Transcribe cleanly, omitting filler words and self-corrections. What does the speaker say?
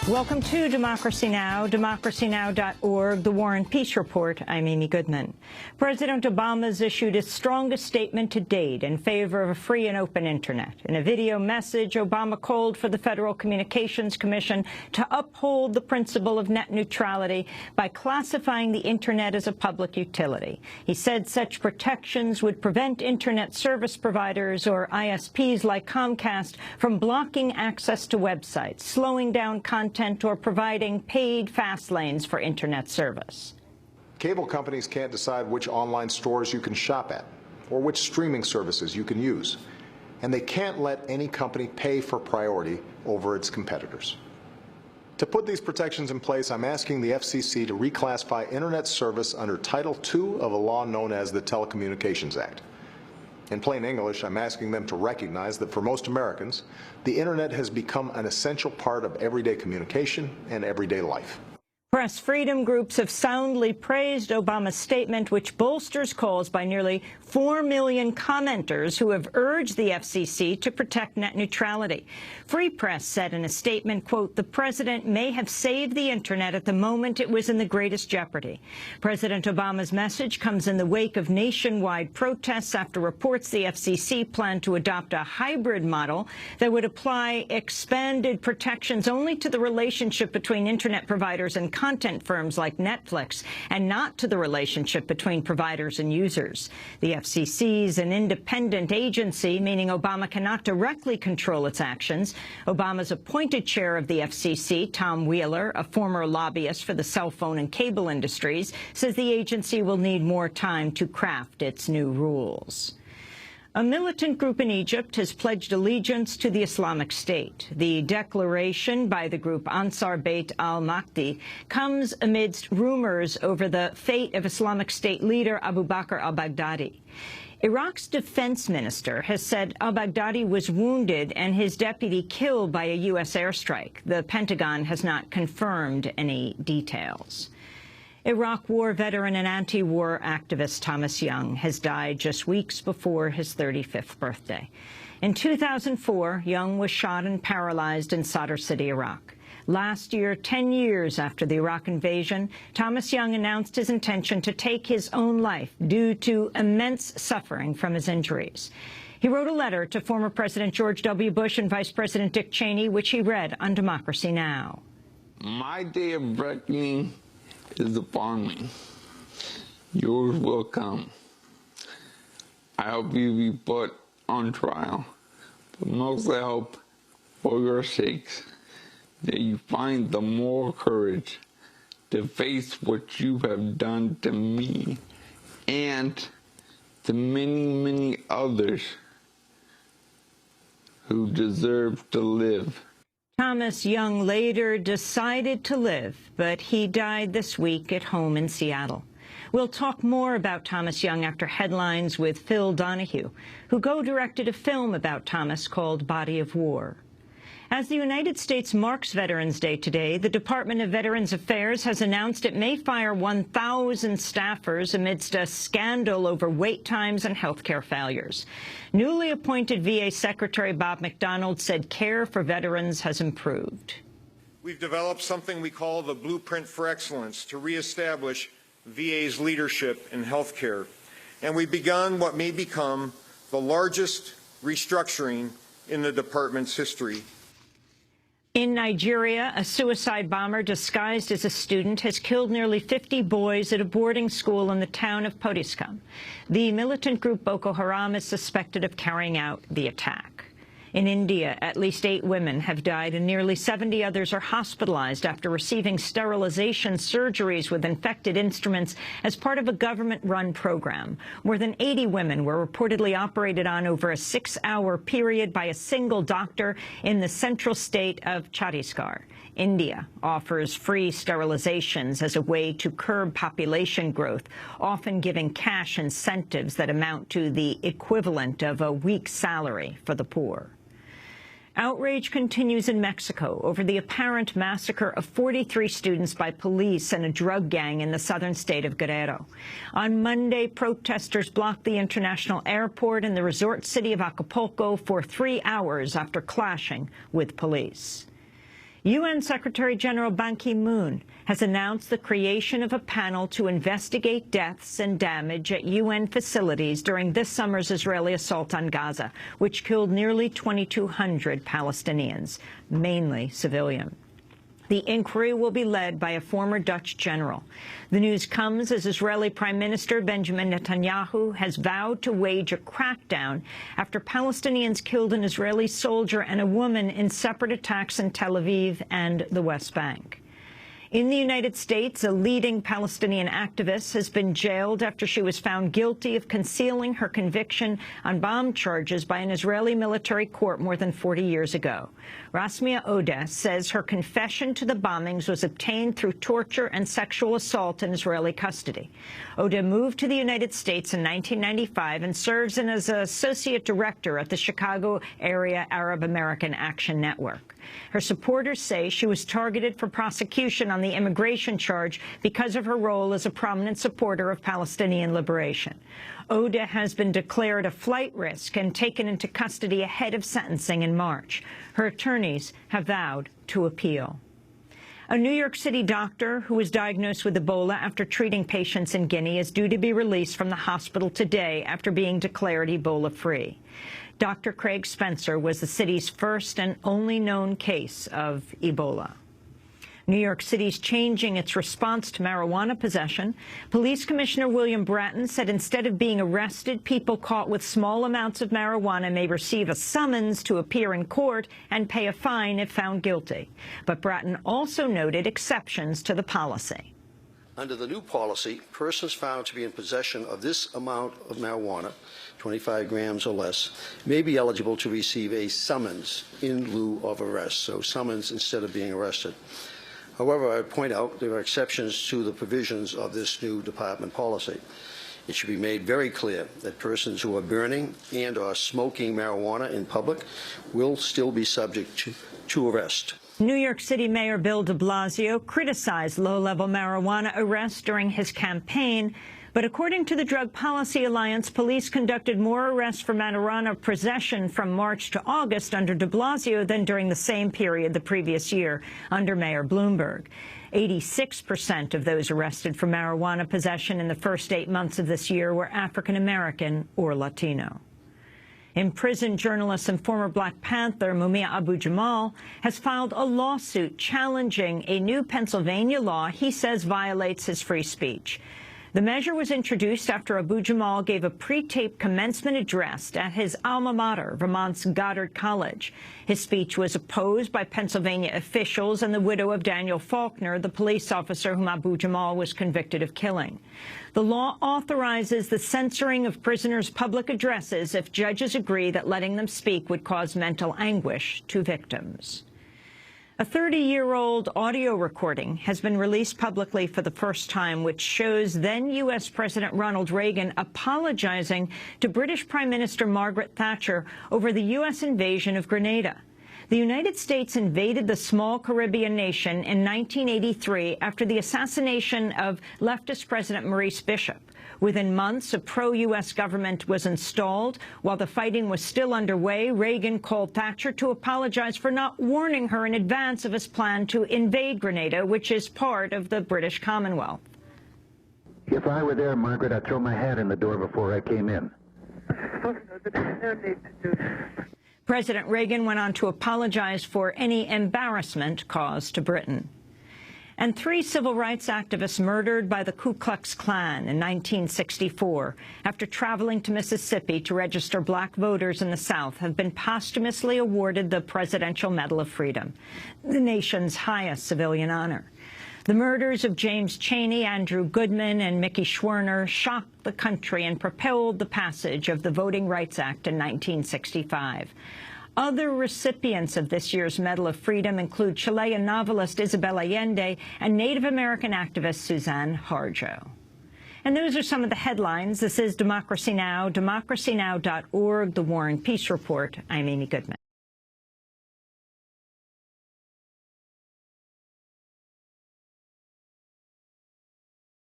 Welcome to Democracy Now!, democracynow.org, The War and Peace Report. I'm Amy Goodman. President Obama's issued his strongest statement to date in favor of a free and open Internet. In a video message, Obama called for the Federal Communications Commission to uphold the principle of net neutrality by classifying the Internet as a public utility. He said such protections would prevent Internet service providers, or ISPs like Comcast, from blocking access to websites, slowing down content, or providing paid fast lanes for Internet service. Cable companies can't decide which online stores you can shop at or which streaming services you can use, and they can't let any company pay for priority over its competitors. To put these protections in place, I'm asking the FCC to reclassify Internet service under Title II of a law known as the Telecommunications Act. In plain English, I'm asking them to recognize that for most Americans, the Internet has become an essential part of everyday communication and everyday life. Press freedom groups have soundly praised Obama's statement, which bolsters calls by nearly 4 million commenters who have urged the FCC to protect net neutrality. Free Press said in a statement, quote, "The president may have saved the Internet at the moment it was in the greatest jeopardy." President Obama's message comes in the wake of nationwide protests after reports the FCC planned to adopt a hybrid model that would apply expanded protections only to the relationship between Internet providers and content firms like Netflix, and not to the relationship between providers and users. The FCC is an independent agency, meaning Obama cannot directly control its actions. Obama's appointed chair of the FCC, Tom Wheeler, a former lobbyist for the cell phone and cable industries, says the agency will need more time to craft its new rules. A militant group in Egypt has pledged allegiance to the Islamic State. The declaration by the group Ansar Beit al-Mahdi comes amidst rumors over the fate of Islamic State leader Abu Bakr al-Baghdadi. Iraq's defense minister has said al-Baghdadi was wounded and his deputy killed by a U.S. airstrike. The Pentagon has not confirmed any details. Iraq war veteran and anti-war activist Tomas Young has died just weeks before his 35th birthday. In 2004, Young was shot and paralyzed in Sadr City, Iraq. Last year, 10 years after the Iraq invasion, Tomas Young announced his intention to take his own life due to immense suffering from his injuries. He wrote a letter to former President George W. Bush and Vice President Dick Cheney, which he read on Democracy Now! My day of reckoning is upon me. Yours will come. I hope you be put on trial, but mostly I hope, for your sakes, that you find the moral courage to face what you have done to me and to many, many others who deserve to live. Tomas Young later decided to live, but he died this week at home in Seattle. We'll talk more about Tomas Young after headlines with Phil Donahue, who co-directed a film about Tomas called Body of War. As the United States marks Veterans Day today, the Department of Veterans Affairs has announced it may fire 1,000 staffers amidst a scandal over wait times and health care failures. Newly appointed VA Secretary Bob McDonald said care for veterans has improved. We've developed something we call the Blueprint for Excellence to reestablish VA's leadership in health care. And we've begun what may become the largest restructuring in the department's history. In Nigeria, a suicide bomber disguised as a student has killed nearly 50 boys at a boarding school in the town of Potiskum. The militant group Boko Haram is suspected of carrying out the attack. In India, at least 8 women have died and nearly 70 others are hospitalized after receiving sterilization surgeries with infected instruments as part of a government-run program. More than 80 women were reportedly operated on over a 6-hour period by a single doctor in the central state of Chhattisgarh. India offers free sterilizations as a way to curb population growth, often giving cash incentives that amount to the equivalent of a week's salary for the poor. Outrage continues in Mexico over the apparent massacre of 43 students by police and a drug gang in the southern state of Guerrero. On Monday, protesters blocked the international airport in the resort city of Acapulco for 3 hours after clashing with police. UN Secretary-General Ban Ki-moon has announced the creation of a panel to investigate deaths and damage at UN facilities during this summer's Israeli assault on Gaza, which killed nearly 2,200 Palestinians, mainly civilian. The inquiry will be led by a former Dutch general. The news comes as Israeli Prime Minister Benjamin Netanyahu has vowed to wage a crackdown after Palestinians killed an Israeli soldier and a woman in separate attacks in Tel Aviv and the West Bank. In the United States, a leading Palestinian activist has been jailed after she was found guilty of concealing her conviction on bomb charges by an Israeli military court more than 40 years ago. Rasmea Odeh says her confession to the bombings was obtained through torture and sexual assault in Israeli custody. Odeh moved to the United States in 1995 and serves as an associate director at the Chicago Area Arab American Action Network. Her supporters say she was targeted for prosecution on the immigration charge because of her role as a prominent supporter of Palestinian liberation. Odeh has been declared a flight risk and taken into custody ahead of sentencing in March. Her attorneys have vowed to appeal. A New York City doctor who was diagnosed with Ebola after treating patients in Guinea is due to be released from the hospital today after being declared Ebola-free. Dr. Craig Spencer was the city's first and only known case of Ebola. New York City's changing its response to marijuana possession. Police Commissioner William Bratton said instead of being arrested, people caught with small amounts of marijuana may receive a summons to appear in court and pay a fine if found guilty. But Bratton also noted exceptions to the policy. Under the new policy, persons found to be in possession of this amount of marijuana, 25 grams or less, may be eligible to receive a summons in lieu of arrest, so summons instead of being arrested. However, I would point out there are exceptions to the provisions of this new department policy. It should be made very clear that persons who are burning and or smoking marijuana in public will still be subject to arrest. New York City Mayor Bill de Blasio criticized low-level marijuana arrests during his campaign. But according to the Drug Policy Alliance, police conducted more arrests for marijuana possession from March to August under de Blasio than during the same period the previous year under Mayor Bloomberg. 86% of those arrested for marijuana possession in the first 8 months of this year were African American or Latino. Imprisoned journalist and former Black Panther Mumia Abu-Jamal has filed a lawsuit challenging a new Pennsylvania law he says violates his free speech. The measure was introduced after Abu-Jamal gave a pre-taped commencement address at his alma mater, Vermont's Goddard College. His speech was opposed by Pennsylvania officials and the widow of Daniel Faulkner, the police officer whom Abu-Jamal was convicted of killing. The law authorizes the censoring of prisoners' public addresses if judges agree that letting them speak would cause mental anguish to victims. A 30-year-old audio recording has been released publicly for the first time, which shows then U.S. President Ronald Reagan apologizing to British Prime Minister Margaret Thatcher over the U.S. invasion of Grenada. The United States invaded the small Caribbean nation in 1983 after the assassination of leftist President Maurice Bishop. Within months, a pro-U.S. government was installed. While the fighting was still underway, Reagan called Thatcher to apologize for not warning her in advance of his plan to invade Grenada, which is part of the British Commonwealth. If I were there, Margaret, I'd throw my hat in the door before I came in. President Reagan went on to apologize for any embarrassment caused to Britain. And 3 civil rights activists murdered by the Ku Klux Klan in 1964 after traveling to Mississippi to register black voters in the South have been posthumously awarded the Presidential Medal of Freedom, the nation's highest civilian honor. The murders of James Chaney, Andrew Goodman, and Mickey Schwerner shocked the country and propelled the passage of the Voting Rights Act in 1965. Other recipients of this year's Medal of Freedom include Chilean novelist Isabel Allende and Native American activist Suzanne Harjo. And those are some of the headlines. This is Democracy Now!, democracynow.org, The War and Peace Report. I'm Amy Goodman.